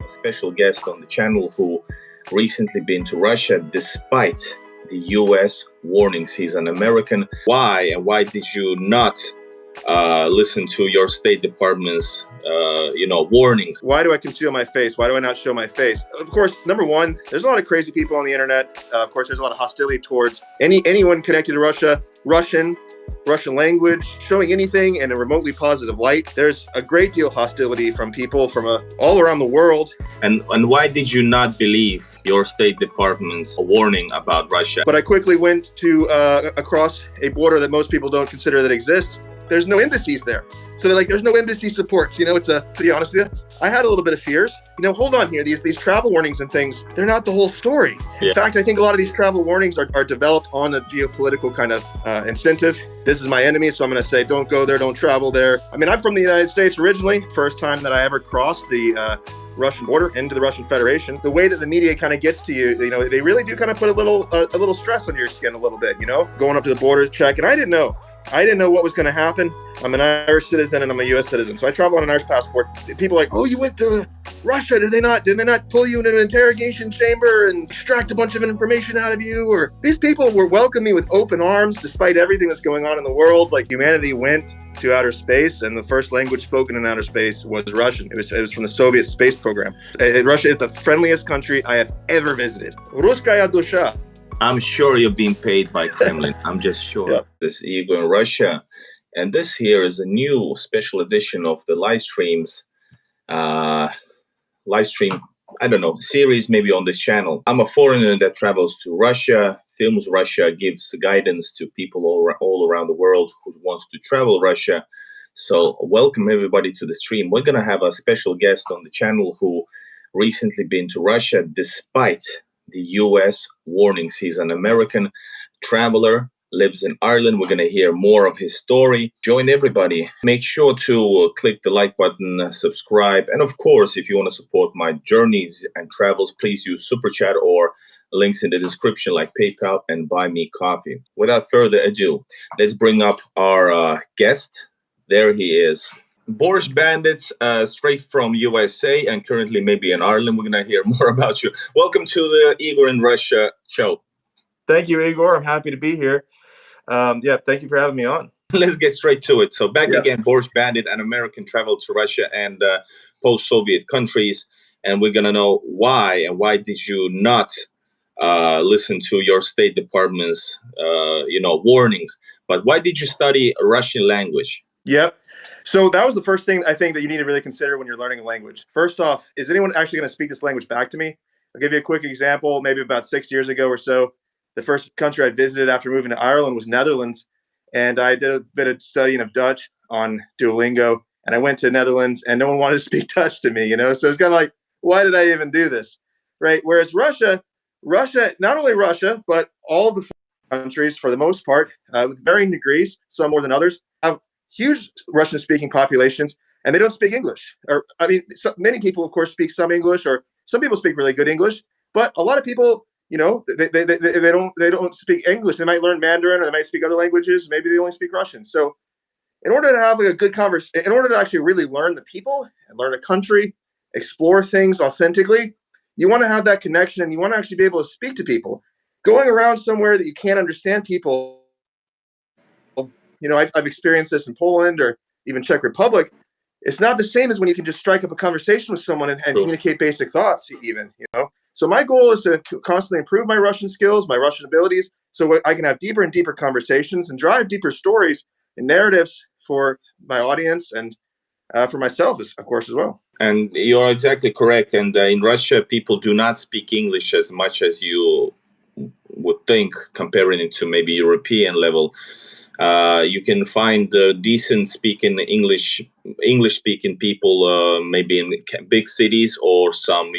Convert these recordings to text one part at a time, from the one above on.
special guest on the channel who recently been to Russia despite the US warnings. He's an American. Why and why did you not listen to your State Department's warnings? Why do I conceal my face? Why do I not show my face? Of course, number one, there's a lot of crazy people on the internet. Of course, there's a lot of hostility towards anyone connected to Russia, Russian language, showing anything in a remotely positive light. There's a great deal of hostility from people from all around the world. And why did you not believe your State Department's warning about Russia? But I quickly went to across a border that most people don't consider that exists. There's no embassies there. So they're like, there's no embassy supports. To be honest with you, I had a little bit of fears. Hold on here. These travel warnings and things, they're not the whole story. In fact, I think a lot of these travel warnings are developed on a geopolitical kind of incentive. This is my enemy, so I'm going to say, don't go there, don't travel there. I mean, I'm from the United States originally. First time that I ever crossed the Russian border into the Russian Federation. The way that the media kind of gets to you, they really do kind of put a little stress on your skin a little bit, going up to the border check. And I didn't know what was going to happen. I'm an Irish citizen and I'm a U.S. citizen, so I travel on an Irish passport. People are like, oh, you went to Russia? Did they not pull you into an interrogation chamber and extract a bunch of information out of you? Or these people were welcoming me with open arms, despite everything that's going on in the world. Like, humanity went to outer space, and the first language spoken in outer space was Russian. It was from the Soviet space program. Russia is the friendliest country I have ever visited. Ruskaya dusha. I'm sure you're being paid by Kremlin. I'm just sure. Yep. This is Igor in Russia. And this here is a new special edition of the live stream, series maybe on this channel. I'm a foreigner that travels to Russia, films Russia, gives guidance to people all around the world who wants to travel Russia. So welcome everybody to the stream. We're going to have a special guest on the channel who recently been to Russia despite the US warnings. He's an American traveler, lives in Ireland. We're going to hear more of his story. Join everybody. Make sure to click the like button, subscribe. And of course, if you want to support my journeys and travels, please use Super Chat or links in the description like PayPal and Buy Me Coffee. Without further ado, let's bring up our guest. There he is. Borscht Bandits, straight from USA and currently maybe in Ireland. We're going to hear more about you. Welcome to the Igor in Russia show. Thank you, Igor. I'm happy to be here. Thank you for having me on. Let's get straight to it. So back again, Borscht Bandit, an American traveled to Russia and post-Soviet countries. And we're going to know why and why did you not listen to your State Department's, warnings. But why did you study Russian language? Yep. So that was the first thing I think that you need to really consider when you're learning a language. First off, is anyone actually going to speak this language back to me? I'll give you a quick example. Maybe about 6 years ago or so, the first country I visited after moving to Ireland was Netherlands. And I did a bit of studying of Dutch on Duolingo. And I went to Netherlands and no one wanted to speak Dutch to me, So it's kind of like, why did I even do this? Right? Whereas Russia, not only Russia, but all of the countries, for the most part, with varying degrees, some more than others, have huge Russian-speaking populations, and they don't speak English. Many people, of course, speak some English, or some people speak really good English. But a lot of people, they don't speak English. They might learn Mandarin, or they might speak other languages. Maybe they only speak Russian. So, in order to have a good conversation, in order to actually really learn the people and learn a country, explore things authentically, you want to have that connection, and you want to actually be able to speak to people. Going around somewhere that you can't understand people. I've experienced this in Poland or even Czech Republic. It's not the same as when you can just strike up a conversation with someone and communicate basic thoughts even, So my goal is to constantly improve my Russian skills, my Russian abilities, so I can have deeper and deeper conversations and drive deeper stories and narratives for my audience and for myself, of course, as well. And you're exactly correct. And in Russia, people do not speak English as much as you would think, comparing it to maybe European level. You can find decent speaking English-speaking people maybe in big cities or some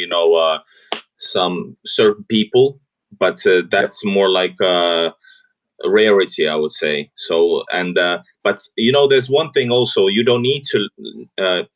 certain people, but that's more like a rarity, I would say. So, but there's one thing also, you don't need to,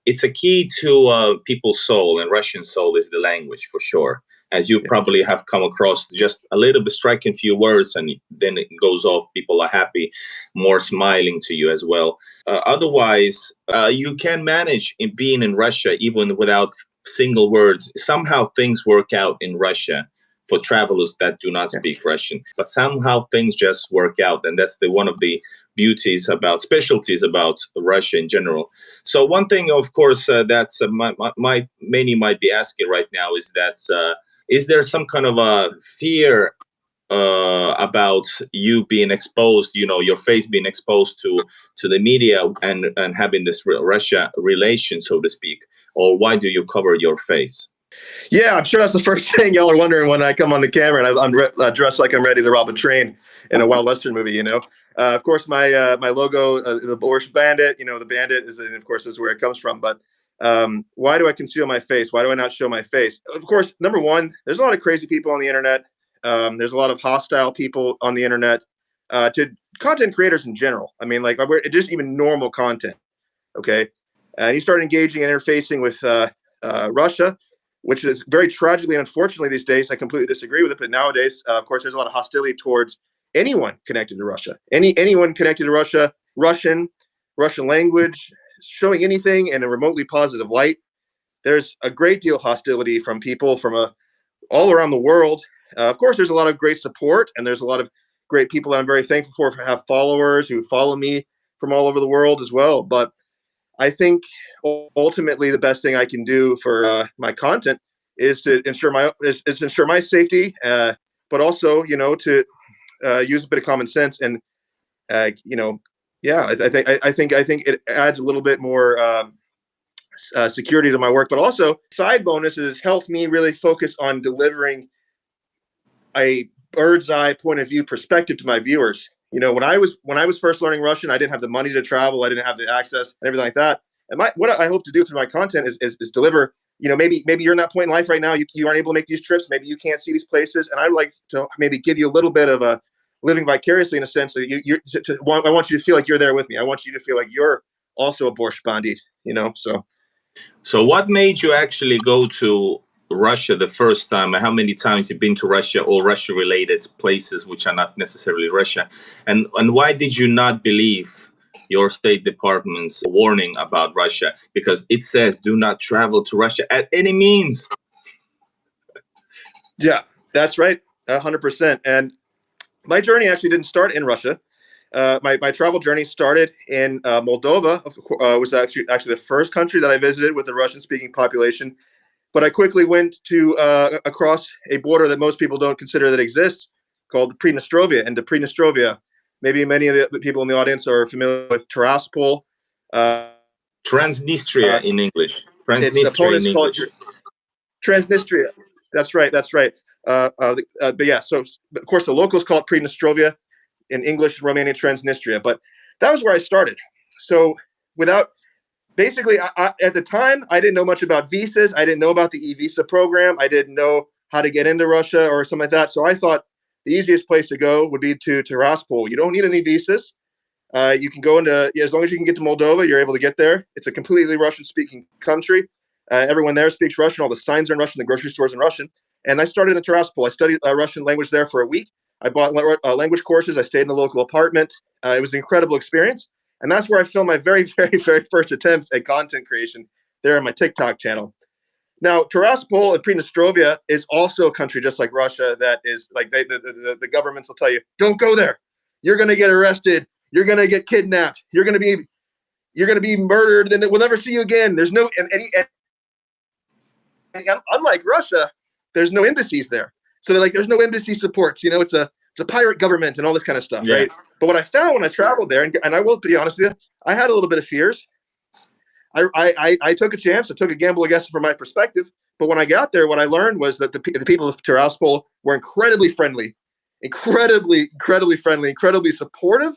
it's a key to people's soul, and Russian soul is the language for sure. As you probably have come across, just a little bit striking few words and then it goes off. People are happy, more smiling to you as well. Otherwise, you can manage in being in Russia even without single word. Somehow things work out in Russia for travelers that do not speak Russian, but somehow things just work out, and that's the one of the specialties about Russia in general. So one thing, of course, that's many might be asking right now is there some kind of a fear about you being exposed, your face being exposed to the media and having this Russia relation, so to speak, or why do you cover your face? Yeah, I'm sure that's the first thing y'all are wondering when I come on the camera and I'm dressed like I'm ready to rob a train in a Wild Western movie. Of course, my logo, the Borscht Bandit. The bandit is, and of course, is where it comes from. But why do I conceal my face? Why do I not show my face? Of course, number one, there's a lot of crazy people on the internet. There's a lot of hostile people on the internet to content creators in general. I mean, like just even normal content. Okay, and you start engaging and interfacing with Russia, which is very tragically and unfortunately these days. I completely disagree with it. But nowadays, of course, there's a lot of hostility towards anyone connected to Russia. Anyone connected to Russia, Russian language, showing anything in a remotely positive light. There's a great deal of hostility from people from all around the world. Of course, there's a lot of great support, and there's a lot of great people that I'm very thankful for have followers who follow me from all over the world as well. But I think ultimately the best thing I can do for my content is to ensure my safety, but also to use a bit of common sense and yeah, I think it adds a little bit more security to my work. But also, side bonus has helped me really focus on delivering a bird's eye point of view perspective to my viewers. When I was first learning Russian, I didn't have the money to travel. I didn't have the access and everything like that. And what I hope to do through my content is deliver. Maybe you're in that point in life right now. You aren't able to make these trips. Maybe you can't see these places. And I'd like to maybe give you a little bit of a living vicariously in a sense. I want you to feel like you're there with me. I want you to feel like you're also a Borscht Bandit. So what made you actually go to Russia the first time? How many times you've been to Russia or Russia-related places which are not necessarily Russia? And why did you not believe your State Department's warning about Russia? Because it says do not travel to Russia at any means. Yeah, that's right, 100%. And my journey actually didn't start in Russia. My travel journey started in Moldova. Was actually the first country that I visited with a Russian-speaking population. But I quickly went to across a border that most people don't consider that exists, called Transnistria. And to Transnistria, maybe many of the people in the audience are familiar with Tiraspol. Transnistria in English. Its opponents call it Transnistria. That's right. But yeah, so of course the locals call it Transnistria, in English, Romanian Transnistria. But that was where I started. So basically, at the time, I didn't know much about visas. I didn't know about the e-visa program. I didn't know how to get into Russia or something like that. So I thought the easiest place to go would be to Tiraspol. You don't need any visas. You can go as long as you can get to Moldova, you're able to get there. It's a completely Russian-speaking country. Everyone there speaks Russian. All the signs are in Russian. The grocery stores in Russian. And I started in Tiraspol. I studied Russian language there for a week. I bought language courses. I stayed in a local apartment. It was an incredible experience. And that's where I filmed my very, very, very first attempts at content creation there on my TikTok channel. Now, Tiraspol and Transnistria is also a country just like Russia that is like the governments will tell you, don't go there. You're going to get arrested. You're going to get kidnapped. You're going to be murdered. Then we'll never see you again. There's no unlike Russia, there's no embassies there. So there's no embassy supports. It's a pirate government and all this kind of stuff, right? But what I found when I traveled there, and I will be honest with you, I had a little bit of fears. I took a chance. I took a gamble against it from my perspective. But when I got there, what I learned was that the people of Tiraspol were incredibly friendly, incredibly friendly, incredibly supportive,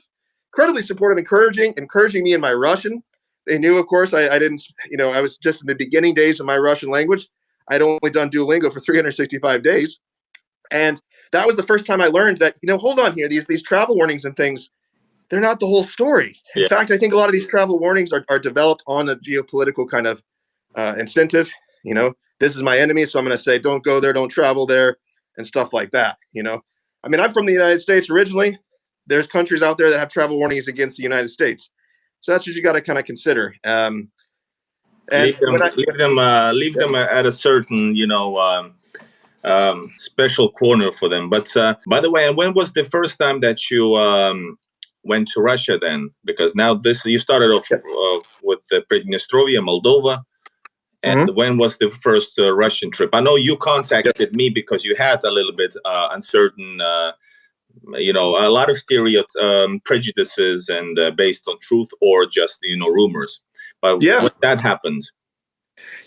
encouraging me in my Russian. They knew, of course, I didn't, I was just in the beginning days of my Russian language. I'd only done Duolingo for 365 days. And that was the first time I learned that, hold on here, these travel warnings and things, they're not the whole story. In fact, I think a lot of these travel warnings are developed on a geopolitical kind of incentive. This is my enemy, so I'm going to say, don't go there, don't travel there, and stuff like that. I mean, I'm from the United States originally. There's countries out there that have travel warnings against the United States. So that's what you got to kind of consider. And when I leave them at a certain, special corner for them. But by the way, and when was the first time that you went to Russia then? Because now this you started off with Transnistria, Moldova. And when was the first Russian trip? I know you contacted me because you had a little bit uncertain, a lot of prejudices and based on truth or just, rumors. But when that happened.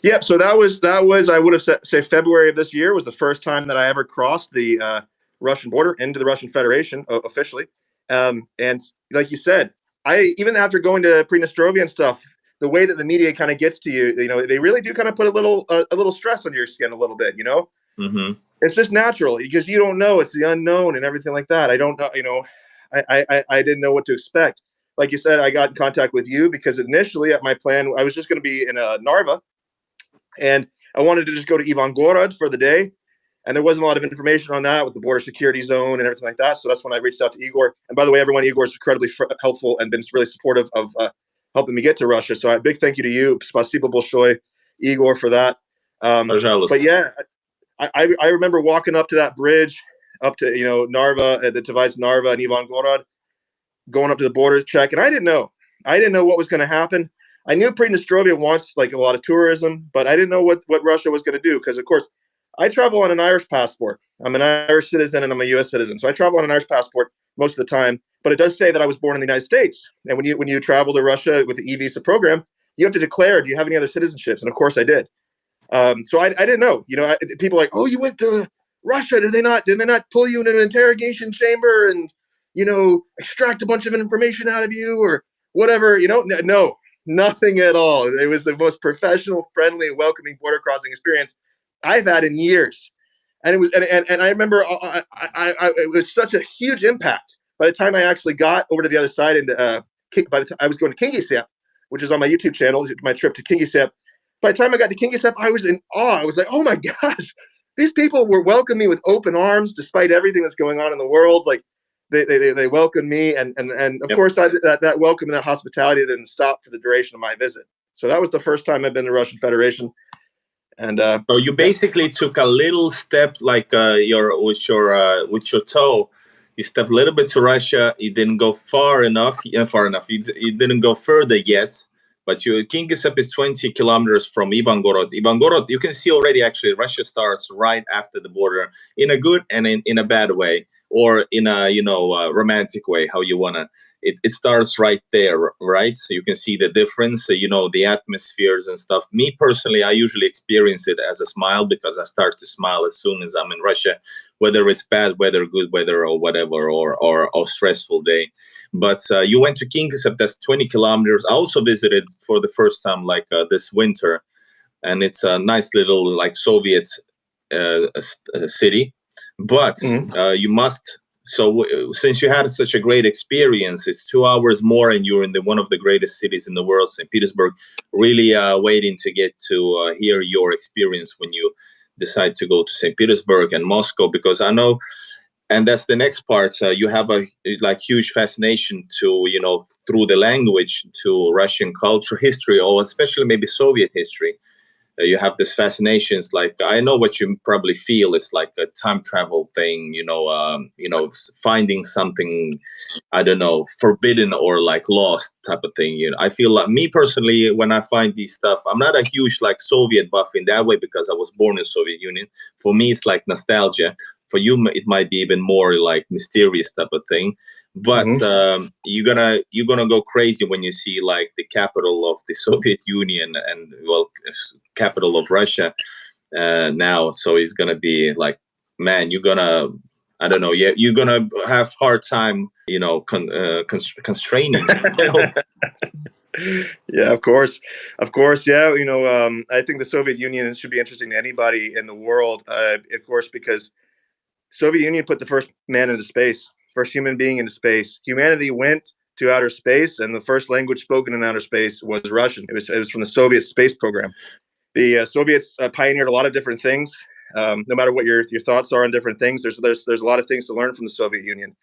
Yeah, so that was I would have say February of this year was the first time that I ever crossed the Russian border into the Russian Federation officially. And like you said, I even after going to Transnistria and stuff, the way that the media kind of gets to you, they really do kind of put a little stress on your skin a little bit, Mm-hmm. It's just natural because you don't know, it's the unknown and everything like that. I don't know, I didn't know what to expect. Like you said, I got in contact with you because initially at my plan, I was just going to be in Narva. And I wanted to just go to Ivangorod for the day. And there wasn't a lot of information on that with the border security zone and everything like that. So that's when I reached out to Igor. And by the way, everyone, Igor is incredibly helpful and been really supportive of helping me get to Russia. So a big thank you to you, Spasibo Bolshoi, Igor, for that. But yeah, I remember walking up to that bridge, up to, Narva, that divides Narva and Ivangorod, going up to the border check. And I didn't know what was going to happen. I knew Transnistria wants like a lot of tourism, but I didn't know what Russia was going to do because, of course, I travel on an Irish passport. I'm an Irish citizen and I'm a U.S. citizen, so I travel on an Irish passport most of the time. But it does say that I was born in the United States, and when you travel to Russia with the e-visa program, you have to declare, do you have any other citizenships? And of course, I did. So I didn't know. People are like, oh, you went to Russia? Did they not pull you in an interrogation chamber and extract a bunch of information out of you or whatever? No. Nothing at all. It was the most professional, friendly, and welcoming border crossing experience I've had in years. And it was, and I remember, it was such a huge impact. By the time I actually got over to the other side, and by the time I was going to Kingisepp, which is on my YouTube channel, my trip to Kingisepp. By the time I got to Kingisepp, I was in awe. I was like, oh my gosh, these people were welcoming me with open arms, despite everything that's going on in the world. Like, they welcomed me, and of course that welcome and that hospitality didn't stop for the duration of my visit. So that was the first time I've been to the Russian Federation. And so you basically took a little step, like with your toe. You stepped a little bit to Russia. You didn't go far enough. You didn't go further yet. But Kingisepp is 20 kilometers from Ivangorod. Ivangorod, you can see already, actually, Russia starts right after the border in a good and in a bad way, or in a, romantic way, how you want to. It starts right there, right? So you can see the difference, the atmospheres and stuff. Me personally, I usually experience it as a smile because I start to smile as soon as I'm in Russia, whether it's bad weather, good weather, or whatever, or stressful day. But you went to Kingisepp, that's 20 kilometers. I also visited for the first time, this winter, and it's a nice little, Soviet city. But you must. So since you had such a great experience, it's 2 hours more, and you're in one of the greatest cities in the world, St. Petersburg. Really waiting to get to hear your experience when you decide to go to St. Petersburg and Moscow, because I know, and that's the next part. You have a huge fascination to through the language to Russian culture, history, or especially maybe Soviet history. You have this fascinations. Like, I know what you probably feel. It's like a time travel thing, finding something, I don't know, forbidden or lost type of thing. I feel like, me personally, when I find these stuff, I'm not a huge Soviet buff in that way because I was born in Soviet Union. For me, it's like nostalgia. For you, it might be even more mysterious type of thing. But you're gonna go crazy when you see the capital of the Soviet Union and capital of Russia now. So it's gonna be man, you're gonna, I don't know, you're gonna have hard time, constraining. Yeah, of course. Yeah, I think the Soviet Union should be interesting to anybody in the world, of course, because Soviet Union put the first man into space, first human being into space. Humanity went to outer space, and the first language spoken in outer space was Russian. It was from the Soviet space program. The Soviets pioneered a lot of different things. No matter what your thoughts are on different things, there's a lot of things to learn from the Soviet Union.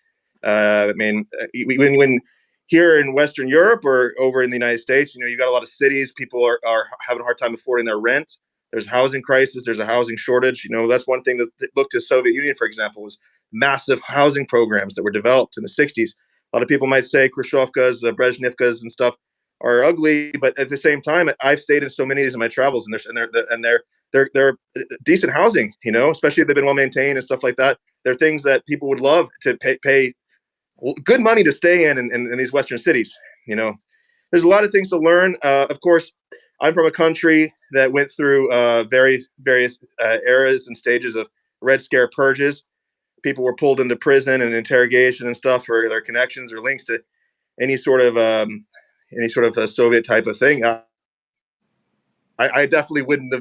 I mean, when here in Western Europe or over in the United States, you got a lot of cities. People are having a hard time affording their rent. There's a housing crisis. There's a housing shortage. That's one thing that looked to the Soviet Union, for example, was massive housing programs that were developed in the 60s. A lot of people might say Khrushchevkas, Brezhnevkas and stuff are ugly, but at the same time, I've stayed in so many of these in my travels, and they're decent housing, especially if they've been well maintained and stuff like that. They're things that people would love to pay good money to stay in these Western cities. There's a lot of things to learn. Of course, I'm from a country that went through various eras and stages of Red Scare purges. People were pulled into prison and interrogation and stuff for their connections or links to any sort of Soviet type of thing. I definitely wouldn't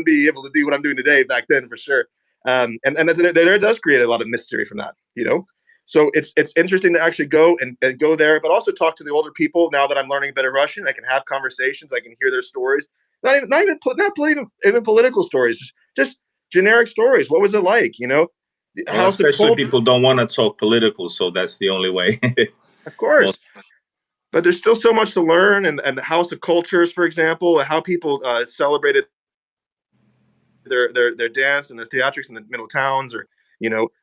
be able to do what I'm doing today back then for sure. And there does create a lot of mystery from that, So it's interesting to actually go and go there, but also talk to the older people. Now that I'm learning a bit of Russian, I can have conversations. I can hear their stories. Not even political stories, just generic stories. What was it like? Well, especially people don't want to talk political, so that's the only way. Of course. But there's still so much to learn, and the House of Cultures, for example, how people celebrated their dance and their theatrics in the middle towns, or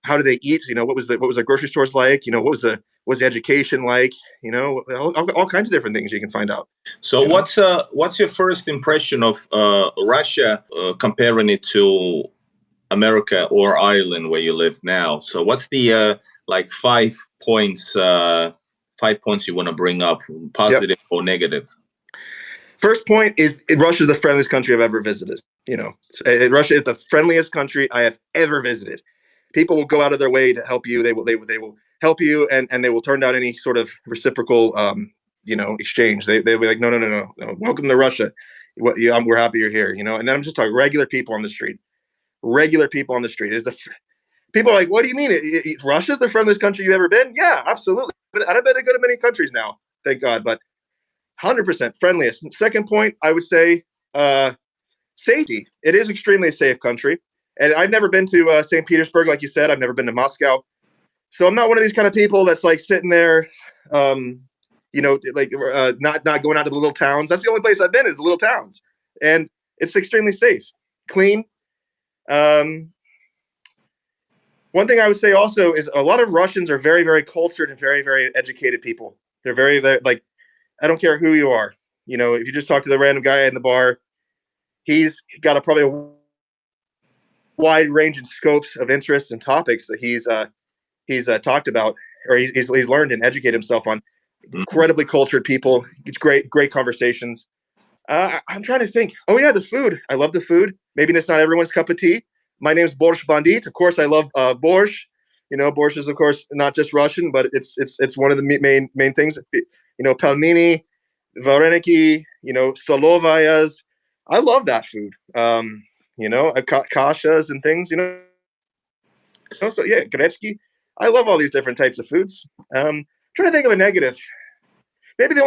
how do they eat? What was their grocery stores like? What was the education like? All kinds of different things you can find out. So what's your first impression of Russia, comparing it to America or Ireland where you live now? So what's the 5 points you want to bring up, positive or negative? First point is Russia is the friendliest country I've ever visited. Russia is the friendliest country I have ever visited. People will go out of their way to help you. They will help you, and they will turn down any sort of reciprocal exchange. They'll be like, no, welcome to Russia. We're happy you're here. And then I'm just talking regular people on the street. Regular people on the street people are like, what do you mean? Russia's the friendliest country you've ever been? Yeah, absolutely. But I've been to go to many countries now, thank God. But 100% friendliest. Second point, I would say safety. It is extremely a safe country. And I've never been to St. Petersburg, like you said. I've never been to Moscow. So I'm not one of these kind of people that's like sitting there, not going out to the little towns. That's the only place I've been is the little towns. And it's extremely safe, clean. One thing I would say also is a lot of Russians are very, very cultured and very, very educated people. They're very, very, I don't care who you are. If you just talk to the random guy in the bar, he's got probably a wide range in scopes of interests and topics that he's talked about, or he's learned and educated himself on. Incredibly cultured people. It's great conversations. I'm trying to think. Oh yeah, the food. I love the food. Maybe it's not everyone's cup of tea. My name is Borscht Bandit. Of course, I love borscht. Borscht is of course not just Russian, but it's one of the main things. Pelmeni, vareniki, stolovayas. I love that food. Kashas and things. So yeah, grechki. I love all these different types of foods. Trying to think of a negative. Maybe the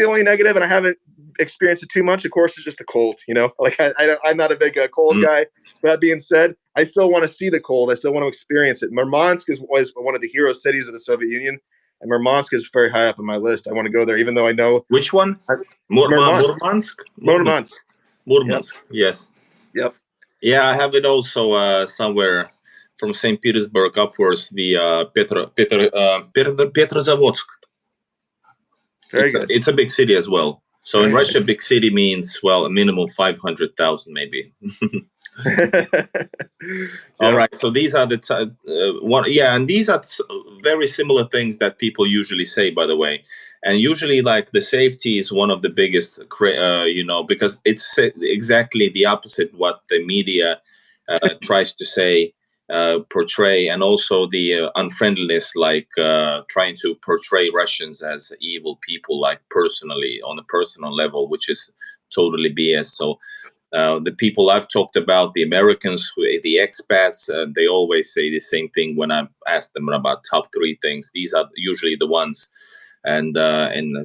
only negative, and I haven't experienced it too much, of course, is just the cold. I'm not a big cold guy. That being said, I still want to see the cold. I still want to experience it. Murmansk was one of the hero cities of the Soviet Union, and Murmansk is very high up on my list. I want to go there, even though I know which one. Murmansk. Yep. Yes. Yep. Yeah, I have it also somewhere from St. Petersburg upwards, the Petrozavodsk. Very good. It's a big city as well. So very in Russia, nice. Big city means, well, a minimum 500,000 maybe. All right. So these are the and these are very similar things that people usually say, by the way. And usually, the safety is one of the biggest, because it's exactly the opposite what the media tries to say. Portray, and also the unfriendliness, trying to portray Russians as evil people, personally, on a personal level, which is totally BS. So the people I've talked about, the Americans, the expats, they always say the same thing when I ask them about top 3 things. These are usually the ones, and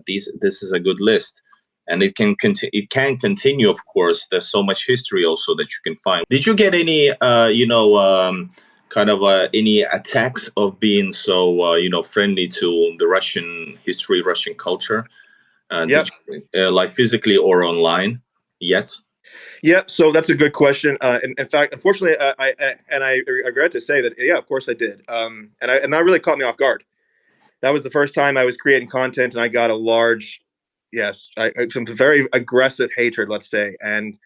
this is a good list. And it can continue, of course. There's so much history also that you can find. Did you get any, kind of any attacks of being so friendly to the Russian history, Russian culture, like physically or online yet? Yeah, so that's a good question. In fact, unfortunately, I regret to say that, yeah, of course I did. And that really caught me off guard. That was the first time I was creating content, and I got a large, some very aggressive hatred, let's say. And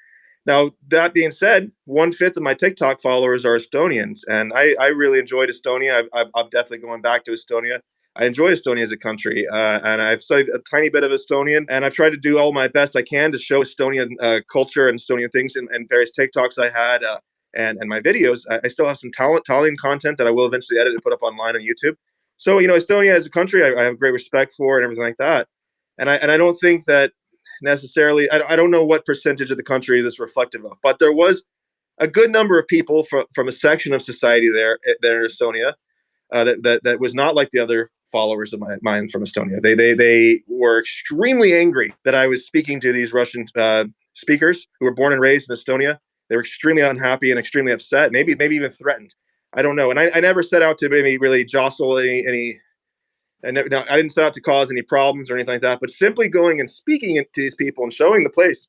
now, that being said, 1/5 of my TikTok followers are Estonians, and I really enjoyed Estonia. I'm definitely going back to Estonia. I enjoy Estonia as a country, and I've studied a tiny bit of Estonian, and I've tried to do all my best I can to show Estonian culture and Estonian things in various TikToks I had and my videos. I still have some Tallinn content that I will eventually edit and put up online on YouTube. So, Estonia as a country, I have great respect for and everything like that. And I don't think that necessarily, I don't know what percentage of the country this is reflective of, but there was a good number of people from a section of society there in Estonia that was not like the other followers of mine from Estonia. They were extremely angry that I was speaking to these Russian speakers who were born and raised in Estonia. They were extremely unhappy and extremely upset, maybe even threatened. I don't know. And I never set out to maybe really jostle any. And now, I didn't set out to cause any problems or anything like that, but simply going and speaking to these people and showing the place,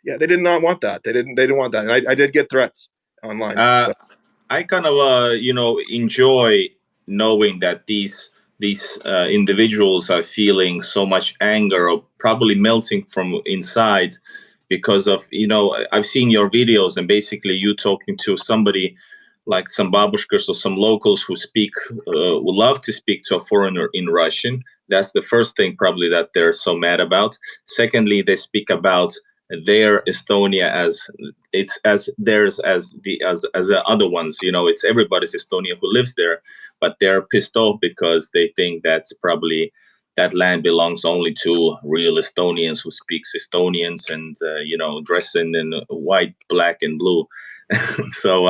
yeah, they did not want that. They didn't want that. And I did get threats online. So. I kind of enjoy knowing that these individuals are feeling so much anger or probably melting from inside because of, I've seen your videos, and basically you talking to somebody like some babushkas or some locals who would love to speak to a foreigner in Russian. That's the first thing probably that they're so mad about. Secondly, they speak about their Estonia as it's as theirs as the other ones. It's everybody's Estonia who lives there, but they're pissed off because they think that's probably that land belongs only to real Estonians who speaks Estonians and dressing in white, black, and blue. So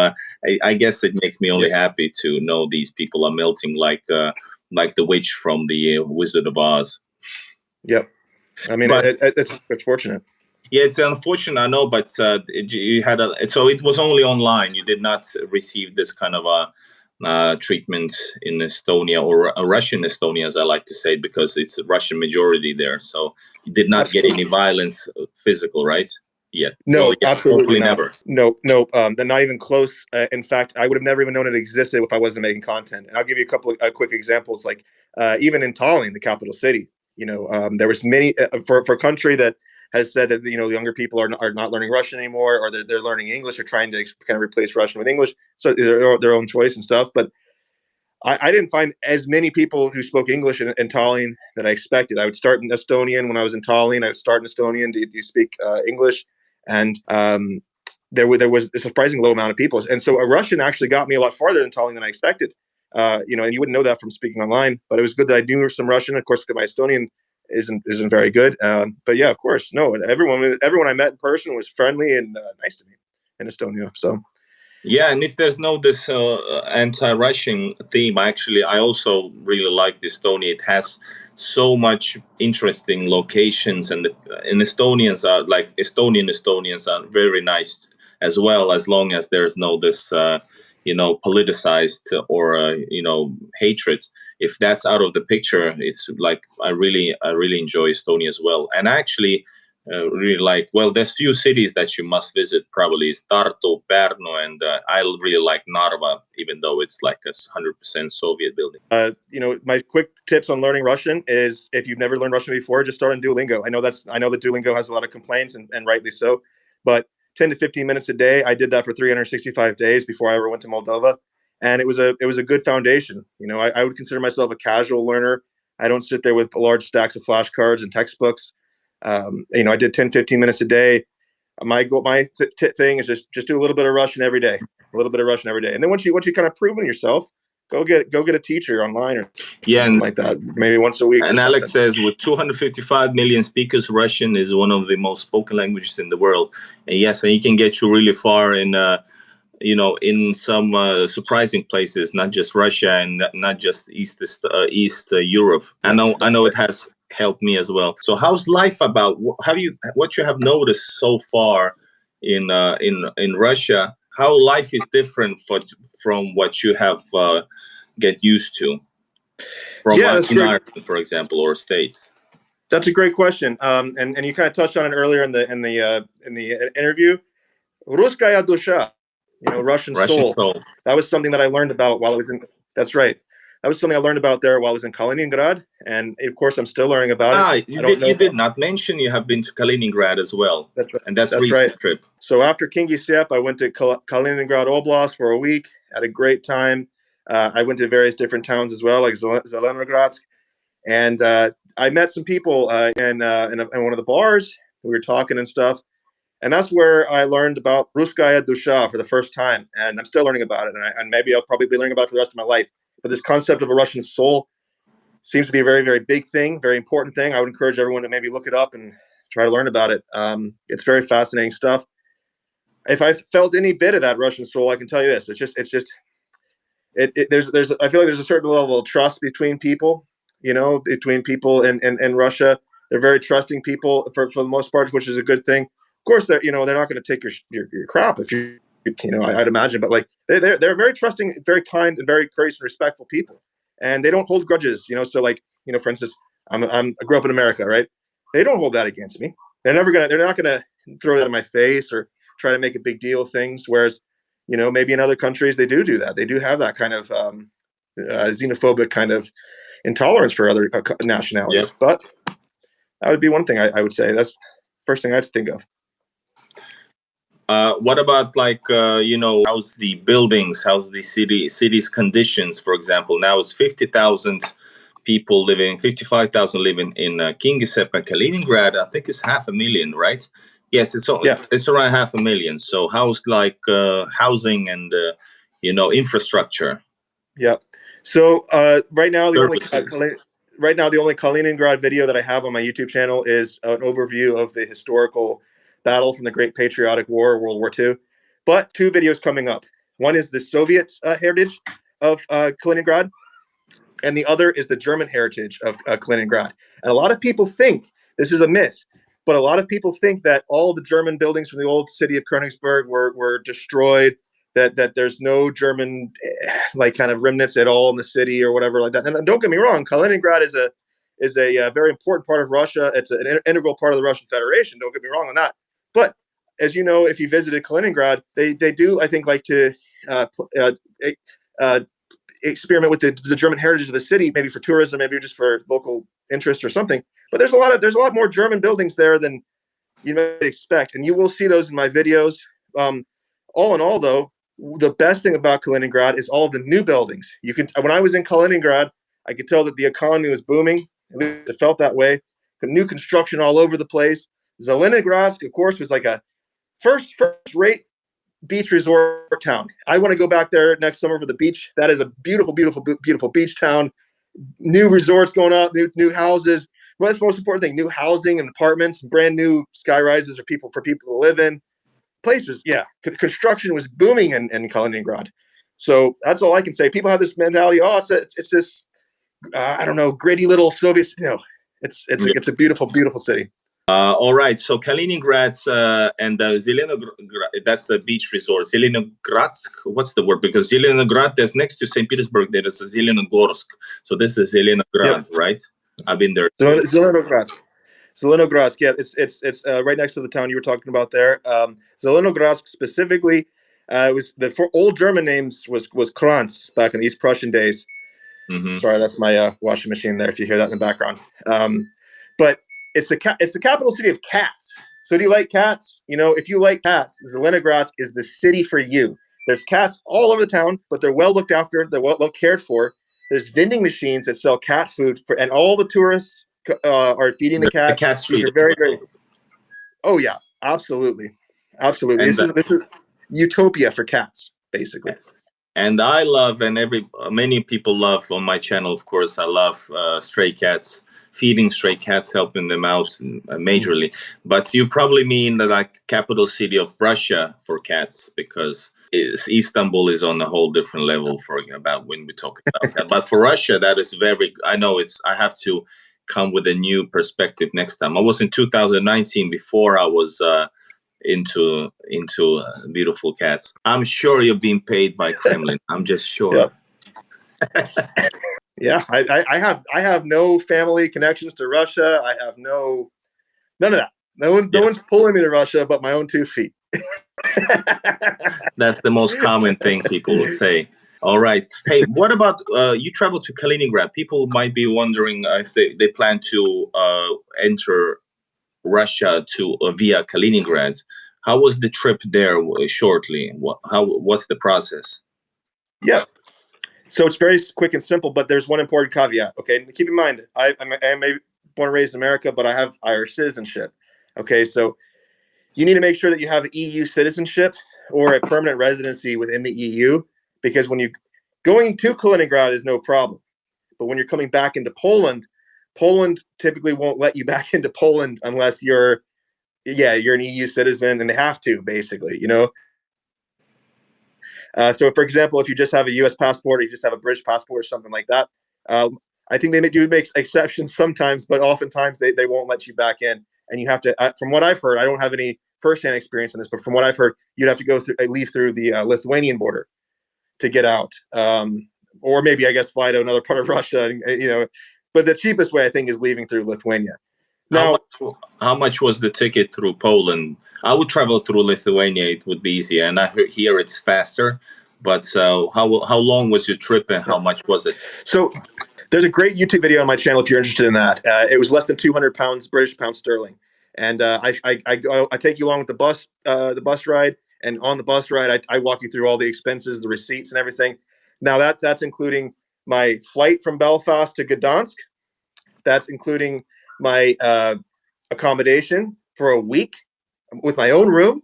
I guess it makes me only happy to know these people are melting like the witch from the Wizard of Oz. Yep, I mean, it's fortunate. Yeah, it's unfortunate, I know, but you had so it was only online. You did not receive this kind of a treatment in Estonia, or a Russian Estonia, as I like to say, because it's a Russian majority there. So you did not get any violence, physical, right? Yet. No, absolutely not. Never. No, they're not even close. In fact, I would have never even known it existed if I wasn't making content. And I'll give you a couple of quick examples. Like even in Tallinn, the capital city, there was many for a country that has said that younger people are not learning Russian anymore, or they're learning English, or trying to kind of replace Russian with English. So their own choice and stuff. But I didn't find as many people who spoke English in Tallinn that I expected. I would start in Estonian when I was in Tallinn. I would start in Estonian. Do you speak English? And there was a surprising low amount of people. And so a Russian actually got me a lot farther in Tallinn than I expected. And you wouldn't know that from speaking online. But it was good that I knew some Russian. Of course, my Estonian isn't very good. But yeah, of course, no. Everyone I met in person was friendly and nice to me in Estonia. So. Yeah, and if there's no this anti-Russian theme, I also really like Estonia. It has so much interesting locations, and Estonians are like Estonians are very nice as well, as long as there's no this politicized or hatred. If that's out of the picture, it's like I really enjoy Estonia as well. And actually really like, well, there's few cities that you must visit, probably is Tartu, Pärnu, and I really like Narva, even though it's like a 100% Soviet building. My quick tips on learning Russian is, if you've never learned Russian before, just start on Duolingo. I know that Duolingo has a lot of complaints, and rightly so, but 10 to 15 minutes a day. I did that for 365 days before I ever went to Moldova, and it was a good foundation. I would consider myself a casual learner. I don't sit there with large stacks of flashcards and textbooks. I did 10, 15 minutes a day. My thing is just do a little bit of Russian every day, and then once you kind of proven yourself, go get a teacher online or something like that, maybe once a week. And Alex says, with 255 million speakers, Russian is one of the most spoken languages in the world. And yes, and it can get you really far in in some surprising places, not just Russia and not just East Europe. I know it has helped me as well. So how's life about? What you have noticed so far in Russia? how life is different from what you have get used to from Yeah, that's in great. Ireland, for example, or States. That's a great question. And you kind of touched on it earlier in the interview. Ruskaya dusha, Russian Russian soul. soul. That was something that I learned about while I was in. That's right. That was something I learned about there while I was in Kaliningrad, and of course, I'm still learning about it. I don't know. You did not mention you have been to Kaliningrad as well. That's right. And that's a That's recent right. trip. So after Kingisepp, I went to Kaliningrad Oblast for a week. Had a great time. I went to various different towns as well, like Zelenogradsk, and I met some people in one of the bars. We were talking and stuff. And that's where I learned about Ruskaya dusha for the first time. And I'm still learning about it. And maybe I'll probably be learning about it for the rest of my life. But this concept of a Russian soul seems to be a very, very big thing, very important thing. I would encourage everyone to maybe look it up and try to learn about it. It's very fascinating stuff. If I felt any bit of that Russian soul, I can tell you this: there's I feel like there's a certain level of trust between people, between people in Russia. They're very trusting people for the most part, which is a good thing. Of course, they're not going to take your crap if I'd imagine, but like they're very trusting, very kind, and very courteous and respectful people, and they don't hold grudges. So like for instance, I grew up in America, right? They don't hold that against me. They're not gonna throw that in my face or try to make a big deal of things. Whereas maybe in other countries they do that. They do have that kind of xenophobic kind of intolerance for other nationalities. Yep. But that would be one thing I would say. That's the first thing I had to think of. What about how's the buildings, how's the city's conditions? For example, now it's 50,000 people living, 55,000 living in Kingisepp and Kaliningrad. I think it's 500,000, right? Yes, it's around 500,000. So how's housing and infrastructure? Yeah. So right now the only Kaliningrad video that I have on my YouTube channel is an overview of the historical battle from the Great Patriotic War, World War II. But two videos coming up. One is the Soviet heritage of Kaliningrad, and the other is the German heritage of Kaliningrad. And a lot of people think this is a myth, but a lot of people think that all the German buildings from the old city of Königsberg were destroyed. That there's no German kind of remnants at all in the city or whatever like that. And don't get me wrong, Kaliningrad is a very important part of Russia. It's an integral part of the Russian Federation. Don't get me wrong on that. But as you know, if you visited Kaliningrad, they do, I think, like to experiment with the German heritage of the city, maybe for tourism, maybe just for local interest or something. But there's a lot more German buildings there than you might expect, and you will see those in my videos. All in all, though, the best thing about Kaliningrad is all of the new buildings. When I was in Kaliningrad, I could tell that the economy was booming. At least it felt that way. New construction all over the place. Zelenogradsk, of course, was like a first-rate beach resort town. I want to go back there next summer for the beach. That is a beautiful, beautiful, beautiful beach town. New resorts going up, new houses. Well, that's the most important thing. New housing and apartments, brand new sky rises for people to live in. Place was, construction was booming in Kaliningrad. So that's all I can say. People have this mentality. Oh, it's this, I don't know, gritty little Soviet. It's a beautiful, beautiful city. All right. So Kaliningrad and Zelenograd, that's a beach resort. Zelenogradsk, what's the word? Because Zelenograd, there's next to St. Petersburg, there is Zelenogorsk. So this is Zelenograd, right? I've been there. Zelenogradsk, yeah, it's right next to the town you were talking about there. Zelenogradsk specifically, was the old German names was Kranz back in the East Prussian days. Mm-hmm. Sorry, that's my washing machine there. If you hear that in the background, but it's the capital city of cats. So do you like cats? If you like cats, Zelenogradsk is the city for you. There's cats all over the town, but they're well looked after. They're well cared for. There's vending machines that sell cat food and all the tourists are feeding the cats. The cat street. These are very, very. Oh yeah, absolutely. This is utopia for cats, basically. And I love, and many people love on my channel, of course, I love stray cats, feeding stray cats, helping them out majorly. But you probably mean the capital city of Russia for cats, because Istanbul is on a whole different level about when we talk about that. But for Russia, that is I have to come with a new perspective next time. I was in 2019 before I was into beautiful cats. I'm sure you're being paid by Kremlin. I'm just sure. Yep. Yeah, I have no family connections to Russia. I have none of that. No one's pulling me to Russia but my own 2 feet. That's the most common thing people will say. All right. Hey, what about you travel to Kaliningrad? People might be wondering if they plan to enter Russia to via Kaliningrad. How was the trip there shortly? What's the process? Yeah. So it's very quick and simple, but there's one important caveat. Okay, keep in mind, I'm born and raised in America, but I have Irish citizenship. Okay, so you need to make sure that you have EU citizenship or a permanent residency within the EU, because when you going to Kaliningrad is no problem, but when you're coming back into Poland, Poland typically won't let you back into Poland unless you're an EU citizen, and they have to basically, So, for example, if you just have a U.S. passport, or you just have a British passport, or something like that, I think they do make exceptions sometimes, but oftentimes they won't let you back in, and you have to. From what I've heard, I don't have any firsthand experience in this, but from what I've heard, you'd have to leave through the Lithuanian border to get out, or maybe I guess fly to another part of Russia, But the cheapest way I think is leaving through Lithuania. Now, how much was the ticket through Poland? I would travel through Lithuania; it would be easier, and I hear it's faster. But how long was your trip, and how much was it? So there's a great YouTube video on my channel if you're interested in that. It was less than 200 pounds, British pounds sterling, and I take you along with the bus ride, and on the bus ride I walk you through all the expenses, the receipts, and everything. Now that's including my flight from Belfast to Gdansk. That's including my accommodation for a week with my own room.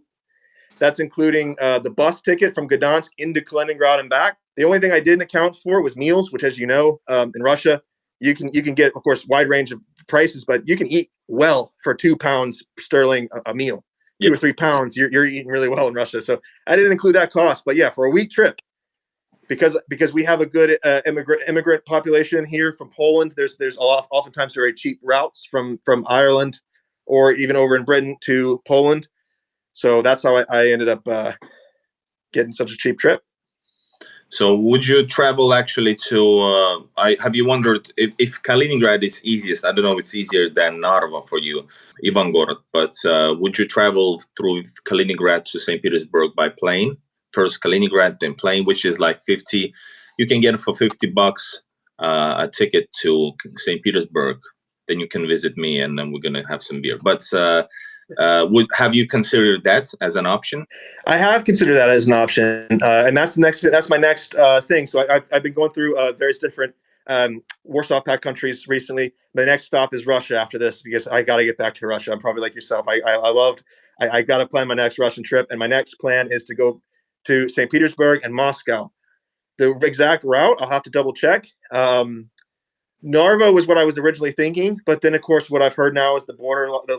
That's including the bus ticket from Gdansk into Kaliningrad and back. The only thing I didn't account for was meals, which, as you know, in Russia, you can get, of course, wide range of prices, but you can eat well for £2 sterling a meal. 2 or 3 pounds, you're eating really well in Russia. So I didn't include that cost, but yeah, for a week trip, because we have a good immigrant population here from Poland. There's oftentimes very cheap routes from Ireland or even over in Britain to Poland. So that's how I ended up getting such a cheap trip. So would you travel actually to, have you wondered if Kaliningrad is easiest? I don't know if it's easier than Narva for you, Ivangorod, but would you travel through Kaliningrad to St. Petersburg by plane? First Kaliningrad, then plane, which is like 50. You can get it for $50 a ticket to St. Petersburg. Then you can visit me, and then we're gonna have some beer. But have you considered that as an option? I have considered that as an option, and that's my next thing. So I've been going through various different Warsaw Pact countries recently. The next stop is Russia after this, because I got to get back to Russia. I'm probably like yourself. I got to plan my next Russian trip, and my next plan is to go to St. Petersburg and Moscow. The exact route I'll have to double check. Narva was what I was originally thinking, but then of course what I've heard now is the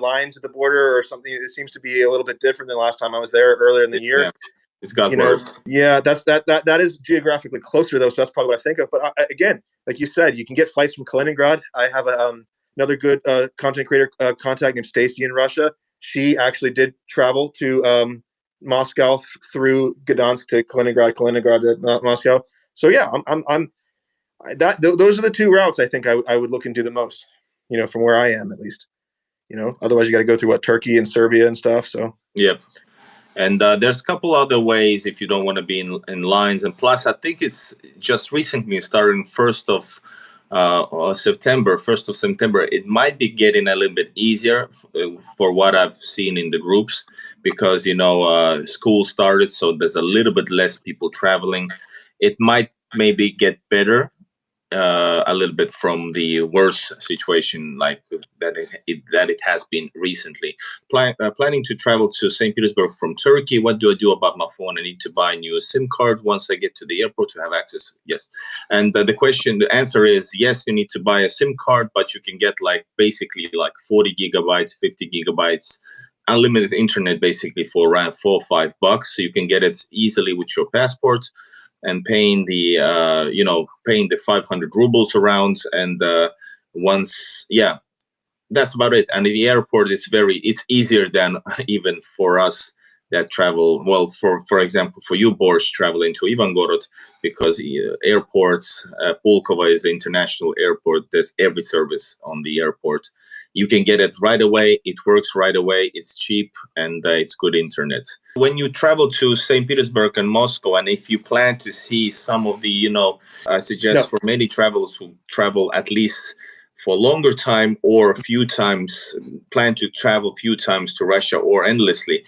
lines at the border or something. It seems to be a little bit different than last time I was there earlier in the year. Yeah, it's got worse. Yeah, that is geographically closer though, so that's probably what I think of. But again, like you said, you can get flights from Kaliningrad. I have another good content creator contact named Stacy in Russia. She actually did travel to Moscow through Gdansk to Kaliningrad to Moscow. So yeah, those are the 2 routes I think I would look into the most, from where I am at least. Otherwise you got to go through Turkey and Serbia and stuff. So yep. And there's a couple other ways if you don't want to be in lines. And plus, I think it's just recently starting 1st of September. It might be getting a little bit easier for what I've seen in the groups, because school started, so there's a little bit less people traveling. It might maybe get better a little bit from the worst situation like that it has been recently. Planning to travel to St. Petersburg from Turkey. What do I do about my phone? I need to buy a new SIM card once I get to the airport to have access. Yes. And the answer is yes, you need to buy a SIM card, but you can get basically 40 gigabytes, 50 gigabytes, unlimited internet basically for around $4 or $5. So you can get it easily with your passport, and paying the 500 rubles around. And that's about it. And the airport is it's easier than even for us that travel. Well, for example, for you, Boris, traveling to Ivangorod, because airports, Pulkova is the international airport. There's every service on the airport. You can get it right away. It works right away. It's cheap, and it's good internet. When you travel to St. Petersburg and Moscow, and if you plan to see some of the, I suggest for many travelers who travel at least for a longer time or a few times, plan to travel a few times to Russia or endlessly,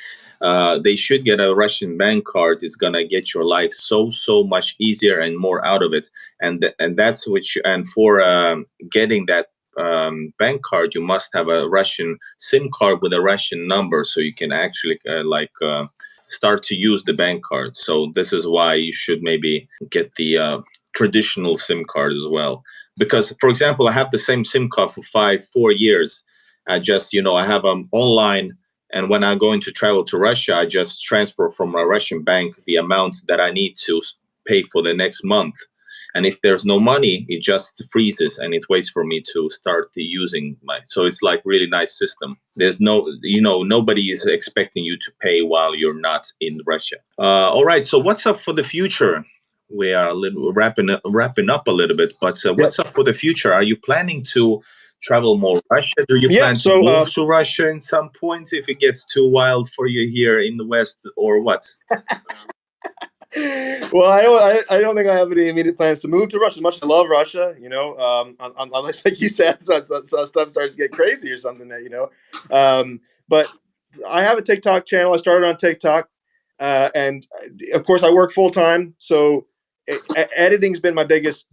they should get a Russian bank card. It's gonna get your life so much easier and more out of it. And that's and for getting that bank card, you must have a Russian SIM card with a Russian number, so you can actually start to use the bank card. So this is why you should maybe get the traditional SIM card as well. Because, for example, I have the same SIM card for 4 years. I just, I have online, and when I'm going to travel to Russia, I just transfer from a Russian bank the amount that I need to pay for the next month. And if there's no money, it just freezes and it waits for me to start using so it's like really nice system. There's nobody is expecting you to pay while you're not in Russia. All right. So what's up for the future? We are wrapping up a little bit, but what's up for the future? Are you planning to travel more Russia? Do you plan to move to Russia in some point if it gets too wild for you here in the West, or what? Well, I don't think I have any immediate plans to move to Russia. As much as I love Russia, unless, like you said, so stuff starts to get crazy or something but I have a TikTok channel. I started on TikTok, and of course I work full time. So editing's been my biggest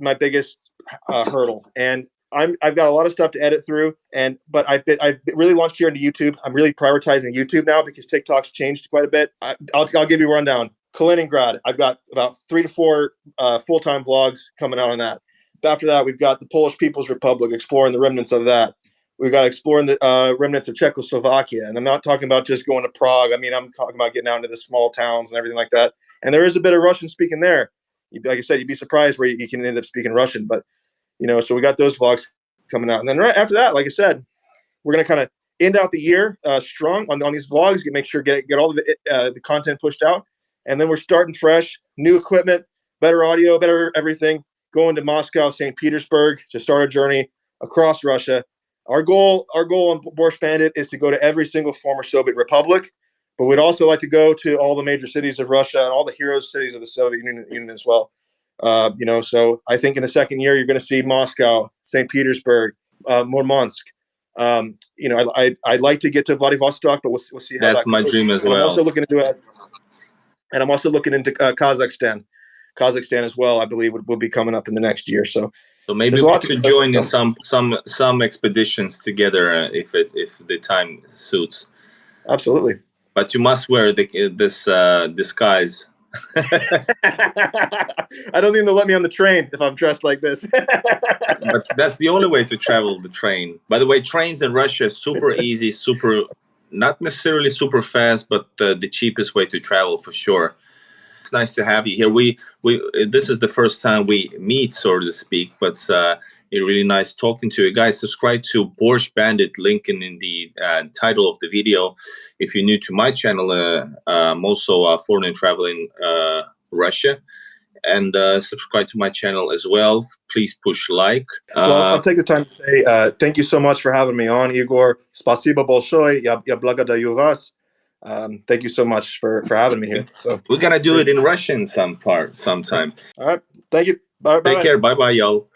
hurdle, and I've got a lot of stuff to edit through, but I've really launched here into YouTube. I'm really prioritizing YouTube now because TikTok's changed quite a bit. I'll give you a rundown. Kaliningrad, I've got about 3 to 4 full-time vlogs coming out on that. After that, we've got the Polish People's Republic, exploring the remnants of that. We've got exploring the remnants of Czechoslovakia. And I'm not talking about just going to Prague. I mean, I'm talking about getting out into the small towns and everything like that. And there is a bit of Russian speaking there. Like I said, you'd be surprised where you can end up speaking Russian. But, so we got those vlogs coming out. And then right after that, like I said, we're going to kind of end out the year strong on these vlogs, make sure get all the content pushed out. And then we're starting fresh, new equipment, better audio, better everything, going to Moscow, St. Petersburg to start a journey across Russia. Our goal on Borscht Bandit is to go to every single former Soviet republic, but we'd also like to go to all the major cities of Russia and all the hero cities of the Soviet Union as well. So I think in the second year, you're going to see Moscow, St. Petersburg, Murmansk. I'd like to get to Vladivostok, but we'll see how that's my dream as well. I'm also looking into it. And I'm also looking into Kazakhstan. Kazakhstan as well, I believe, will be coming up in the next year. So maybe we should join in some expeditions together if the time suits. Absolutely. But you must wear this disguise. I don't think they'll let me on the train if I'm dressed like this. But that's the only way to travel the train. By the way, trains in Russia are super easy, not necessarily super fast, but the cheapest way to travel for sure. It's nice to have you here. This is the first time we meet, so to speak, but it's really nice talking to you guys. Subscribe to Borscht Bandit, link in the title of the video. If you're new to my channel, I'm also foreign and traveling Russia. And subscribe to my channel as well. Please push like. Well, I'll take the time to say thank you so much for having me on, Igor. Spasibo bolshoy. Я благодарю вас. Thank you so much for having me here. So we're gonna do it in Russian sometime. All right. Thank you. Bye. Take care. Bye, y'all.